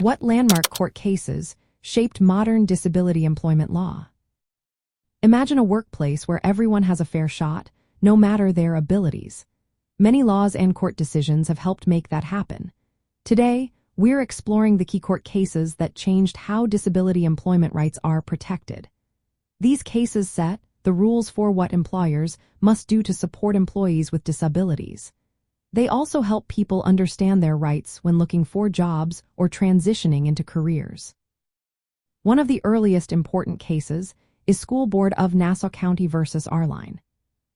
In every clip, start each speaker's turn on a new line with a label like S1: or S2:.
S1: What landmark court cases shaped modern disability employment law? Imagine a workplace where everyone has a fair shot, no matter their abilities. Many laws and court decisions have helped make that happen. Today, we're exploring the key court cases that changed how disability employment rights are protected. These cases set the rules for what employers must do to support employees with disabilities. They also help people understand their rights when looking for jobs or transitioning into careers. One of the earliest important cases is School Board of Nassau County versus Arline.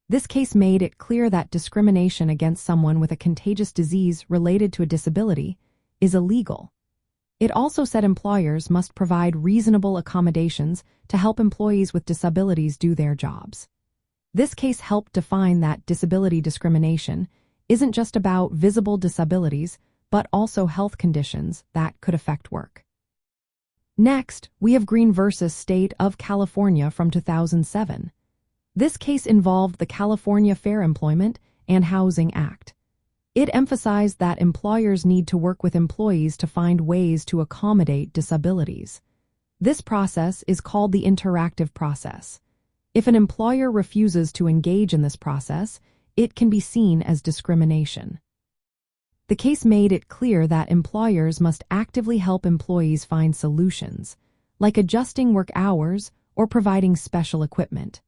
S1: This case made it clear that discrimination against someone with a contagious disease related to a disability is illegal. It also said employers must provide reasonable accommodations to help employees with disabilities do their jobs. This case helped define that disability discrimination isn't just about visible disabilities, but also health conditions that could affect work. Next, we have Green versus State of California from 2007. This case involved the California Fair Employment and Housing Act. It emphasized that employers need to work with employees to find ways to accommodate disabilities. This process is called the interactive process. If an employer refuses to engage in this process, it can be seen as discrimination. The case made it clear that employers must actively help employees find solutions, like adjusting work hours or providing special equipment.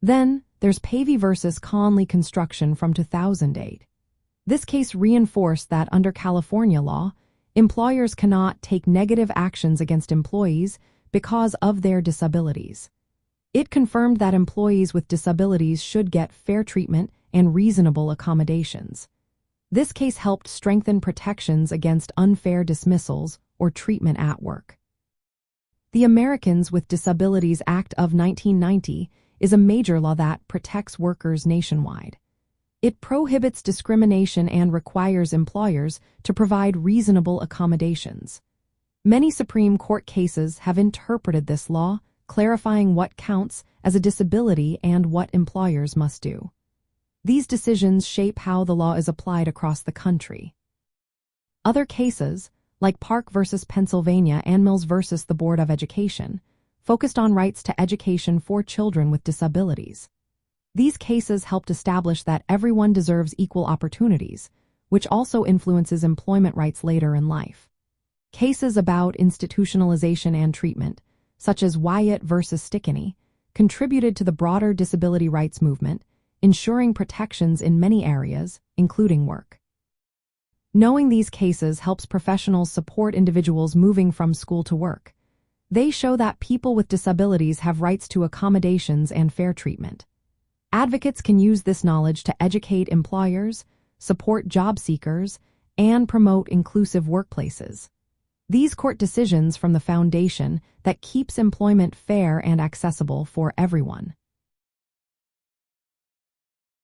S1: Then, there's Pavey versus Conley Construction from 2008. This case reinforced that under California law, employers cannot take negative actions against employees because of their disabilities. It confirmed that employees with disabilities should get fair treatment and reasonable accommodations. This case helped strengthen protections against unfair dismissals or treatment at work. The Americans with Disabilities Act of 1990 is a major law that protects workers nationwide. It prohibits discrimination and requires employers to provide reasonable accommodations. Many Supreme Court cases have interpreted this law, clarifying what counts as a disability and what employers must do. These decisions shape how the law is applied across the country. Other cases, like Park versus Pennsylvania and Mills versus the Board of Education, focused on rights to education for children with disabilities. These cases helped establish that everyone deserves equal opportunities, which also influences employment rights later in life. Cases about institutionalization and treatment, such as Wyatt versus Stickney, contributed to the broader disability rights movement, ensuring protections in many areas, including work. Knowing these cases helps professionals support individuals moving from school to work. They show that people with disabilities have rights to accommodations and fair treatment. Advocates can use this knowledge to educate employers, support job seekers, and promote inclusive workplaces. These court decisions form the foundation that keeps employment fair and accessible for everyone.